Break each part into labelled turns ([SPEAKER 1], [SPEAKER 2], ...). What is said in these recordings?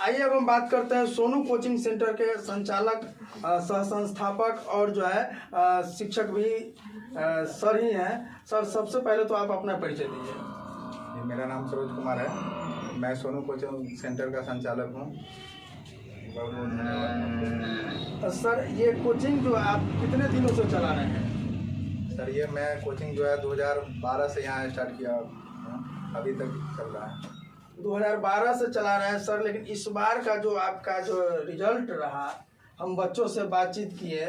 [SPEAKER 1] आइए अब हम बात करते हैं सोनू कोचिंग सेंटर के संचालक, सह संस्थापक और जो है शिक्षक भी सर ही हैं। सर, सबसे पहले तो आप अपना परिचय दीजिए।
[SPEAKER 2] जी, मेरा नाम सरोज कुमार है। मैं सोनू कोचिंग सेंटर का संचालक हूँ। बहुत बहुत धन्यवाद।
[SPEAKER 1] सर, ये कोचिंग जो है आप कितने दिनों से चला रहे हैं?
[SPEAKER 2] सर, ये मैं कोचिंग जो है 2012 से यहाँ स्टार्ट किया, अभी तक चल रहा है।
[SPEAKER 1] 2012 से चला रहे हैं सर, लेकिन इस बार का जो आपका जो रिजल्ट रहा, हम बच्चों से बातचीत किए,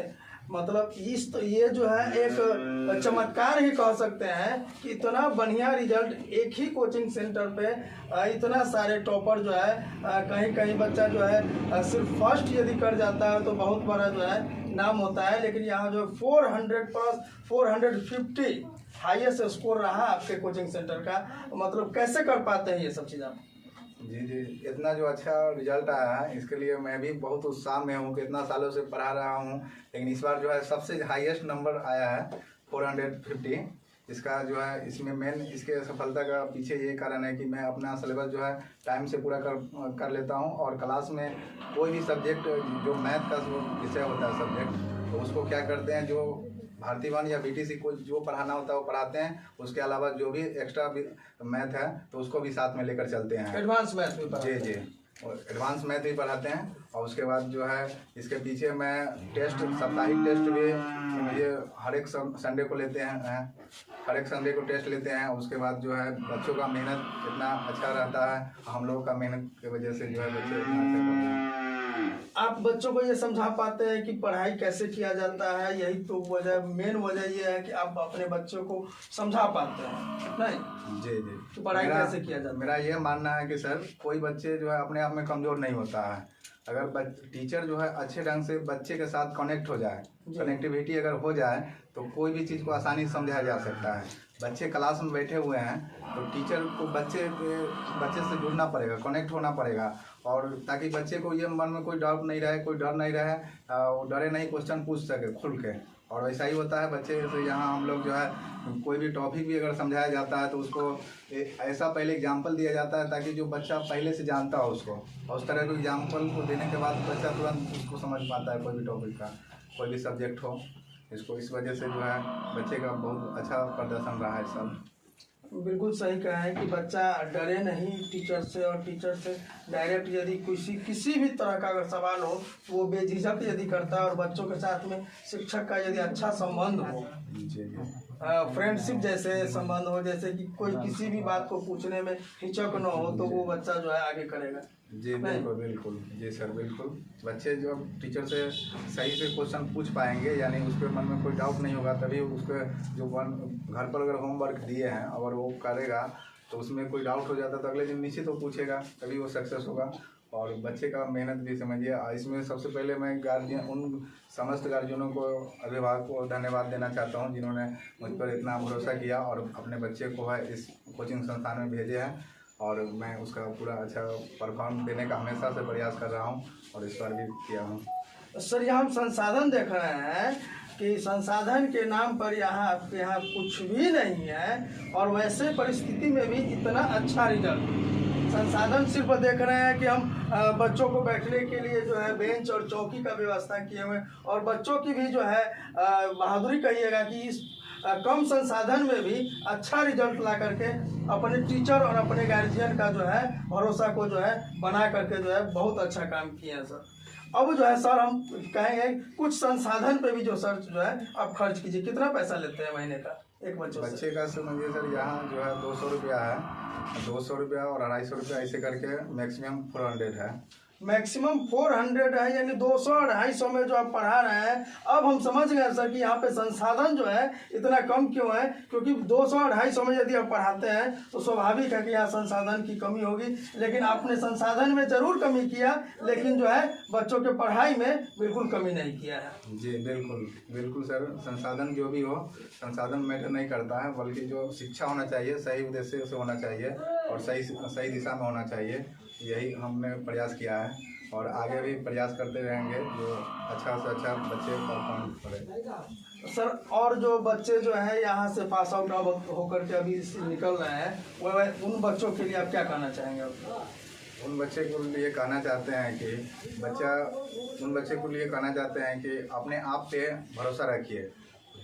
[SPEAKER 1] मतलब ये जो है एक चमत्कार ही कह सकते हैं कि इतना बढ़िया रिजल्ट एक ही कोचिंग सेंटर पे, इतना सारे टॉपर जो है, कहीं कहीं बच्चा जो है सिर्फ फर्स्ट यदि कर जाता है तो बहुत बड़ा जो है नाम होता है, लेकिन यहाँ जो 400 प्लस 450 हाईएस्ट स्कोर रहा आपके कोचिंग सेंटर का। मतलब कैसे कर पाते हैं ये सब चीज़ आप?
[SPEAKER 2] जी, इतना जो अच्छा रिजल्ट आया है इसके लिए मैं भी बहुत उत्साह में हूँ कि इतना सालों से पढ़ा रहा हूँ, लेकिन इस बार जो है सबसे हाईएस्ट नंबर आया है 450। इसका जो है इसमें मेन इसके सफलता का पीछे ये कारण है कि मैं अपना सिलेबस जो है टाइम से पूरा कर लेता हूँ, और क्लास में कोई भी सब्जेक्ट जो मैथ का जो विषय होता है सब्जेक्ट, तो उसको क्या करते हैं, जो भारती वन या बीटीसी को जो पढ़ाना होता है वो पढ़ाते हैं। उसके अलावा जो भी एक्स्ट्रा मैथ है तो उसको भी साथ में लेकर चलते हैं।
[SPEAKER 1] एडवांस मैथ भी पढ़ाते हैं?
[SPEAKER 2] जी, और एडवांस मैथ भी पढ़ाते हैं। और उसके बाद जो है इसके पीछे मैं टेस्ट, साप्ताहिक टेस्ट भी ये हर एक संडे को लेते हैं, हर एक संडे को टेस्ट लेते हैं। उसके बाद जो है बच्चों का मेहनत इतना अच्छा रहता है, हम लोगों का मेहनत की वजह से जो है बच्चे इतना अच्छा करते हैं।
[SPEAKER 1] आप बच्चों को ये समझा पाते हैं कि पढ़ाई कैसे किया जाता है? यही तो वजह, मेन वजह ये है कि आप अपने बच्चों को समझा पाते हैं, नहीं?
[SPEAKER 2] जी,
[SPEAKER 1] तो पढ़ाई कैसे किया जाता है?
[SPEAKER 2] मेरा ये मानना है कि सर, कोई बच्चे जो है अपने आप में कमज़ोर नहीं होता है। अगर टीचर जो है अच्छे ढंग से बच्चे के साथ कनेक्ट हो जाए, कनेक्टिविटी अगर हो जाए, तो कोई भी चीज़ को आसानी से समझाया जा सकता है। बच्चे क्लास में बैठे हुए हैं तो टीचर को बच्चे से जुड़ना पड़ेगा, कनेक्ट होना पड़ेगा, और ताकि बच्चे को ये मन में कोई डाउट नहीं रहे, कोई डर नहीं रहे, वो डरे नहीं, क्वेश्चन पूछ सके खुल के। और वैसा ही होता है बच्चे से। यहाँ हम लोग जो है कोई भी टॉपिक भी अगर समझाया जाता है तो उसको ऐसा पहले एग्जाम्पल दिया जाता है ताकि जो बच्चा पहले से जानता हो उसको, और उस तरह के एग्जाम्पल को देने के बाद बच्चा तुरंत उसको समझ पाता है, कोई भी टॉपिक का, कोई भी सब्जेक्ट हो इसको। इस वजह से जो है बच्चे का बहुत अच्छा प्रदर्शन रहा है सब।
[SPEAKER 1] बिल्कुल सही कहा है कि बच्चा डरे नहीं टीचर से, और टीचर से डायरेक्ट यदि किसी भी तरह का अगर सवाल हो तो वो बेझिझक यदि करता है, और बच्चों के साथ में शिक्षक का यदि अच्छा संबंध हो, फ्रेंडशिप जैसे संबंध हो, जैसे कि कोई किसी भी बात को पूछने में हिचक न हो, तो वो बच्चा जो है आगे करेगा।
[SPEAKER 2] जी बिल्कुल, जी सर, बिल्कुल। बच्चे जो टीचर से सही से क्वेश्चन पूछ पाएंगे, यानी उसके मन में कोई डाउट नहीं होगा, तभी उसके जो घर पर अगर होमवर्क दिए हैं अगर वो करेगा तो उसमें कोई डाउट हो जाता है तो अगले दिन निश्चित वो पूछेगा, तभी वो सक्सेस होगा। और बच्चे का मेहनत भी समझिए। इसमें सबसे पहले मैं उन समस्त गार्जियनों को, अभिभावक को धन्यवाद देना चाहता हूँ जिन्होंने मुझ पर इतना भरोसा किया और अपने बच्चे को है इस कोचिंग संस्थान में भेजे हैं, और मैं उसका पूरा अच्छा परफॉर्म देने का हमेशा से प्रयास कर रहा हूँ, और इस बार भी किया हूँ।
[SPEAKER 1] सर, यहाँ हम संसाधन देख रहे हैं कि संसाधन के नाम पर आपके यहाँ कुछ भी नहीं है, और वैसे परिस्थिति में भी इतना अच्छा रिजल्ट। संसाधन सिर्फ देख रहे हैं कि हम बच्चों को बैठने के लिए जो है बेंच और चौकी का व्यवस्था किए हुए, और बच्चों की भी जो है बहादुरी कहिएगा कि इस कम संसाधन में भी अच्छा रिजल्ट ला करके अपने टीचर और अपने गार्जियन का जो है भरोसा को जो है बना करके जो है बहुत अच्छा काम किए हैं सर। अब जो है सर, हम कहेंगे कुछ संसाधन पे भी जो सर जो है आप खर्च कीजिए। कितना पैसा लेते हैं महीने का एक
[SPEAKER 2] बच्चे का? समझिए सर, यहाँ जो है 200 रुपया है, 200 रुपया और 250 रुपया, ऐसे करके मैक्सिमम 400 है।
[SPEAKER 1] मैक्सिमम 400 है, यानी 200-250 में जो आप पढ़ा रहे हैं। अब हम समझ गए सर कि यहाँ पे संसाधन जो है इतना कम क्यों है, क्योंकि 200-250 में यदि आप पढ़ाते हैं तो स्वाभाविक है कि यहाँ संसाधन की कमी होगी। लेकिन आपने संसाधन में जरूर कमी किया, लेकिन जो है बच्चों के पढ़ाई में बिल्कुल कमी नहीं किया है।
[SPEAKER 2] जी बिल्कुल सर, संसाधन जो भी हो, संसाधन मैटर नहीं करता है, बल्कि जो शिक्षा होना चाहिए सही उद्देश्य से होना चाहिए और सही दिशा में होना चाहिए। यही हमने प्रयास किया है और आगे भी प्रयास करते रहेंगे, जो अच्छा से अच्छा बच्चे परफॉर्म करें।
[SPEAKER 1] सर, और जो बच्चे जो है यहाँ से पास आउट होकर के अभी निकल रहे हैं, वो उन बच्चों के लिए आप क्या कहना चाहेंगे?
[SPEAKER 2] उन बच्चे को लिए कहना चाहते हैं कि उन बच्चे को लिए कहना चाहते हैं कि अपने आप पे भरोसा रखिए,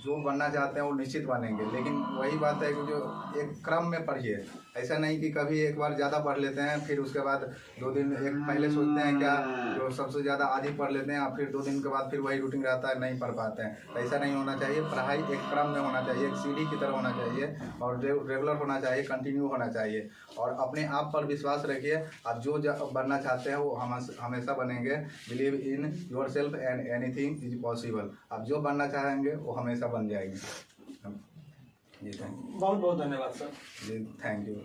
[SPEAKER 2] जो बनना चाहते हैं वो निश्चित बनेंगे। लेकिन वही बात है कि जो एक क्रम में पढ़िए, ऐसा नहीं कि कभी एक बार ज़्यादा पढ़ लेते हैं फिर उसके बाद 2 दिन एक पहले सोचते हैं क्या जो सबसे ज़्यादा आज ही पढ़ लेते हैं और फिर 2 दिन के बाद फिर वही रूटीन रहता है, नहीं पढ़ पाते हैं। ऐसा नहीं होना चाहिए। पढ़ाई एक क्रम में होना चाहिए, एक सीढ़ी की तरह होना चाहिए और रेगुलर होना चाहिए, कंटिन्यू होना चाहिए। और अपने आप पर विश्वास रखिए, आप जो बनना चाहते हैं वो हमेशा बनेंगे। Believe in your self and anything is possible. आप जो बनना चाहेंगे वो हमेशा बन जाएंगे। जी थैंक यू।
[SPEAKER 1] बहुत बहुत धन्यवाद सर।
[SPEAKER 2] Ji thank you.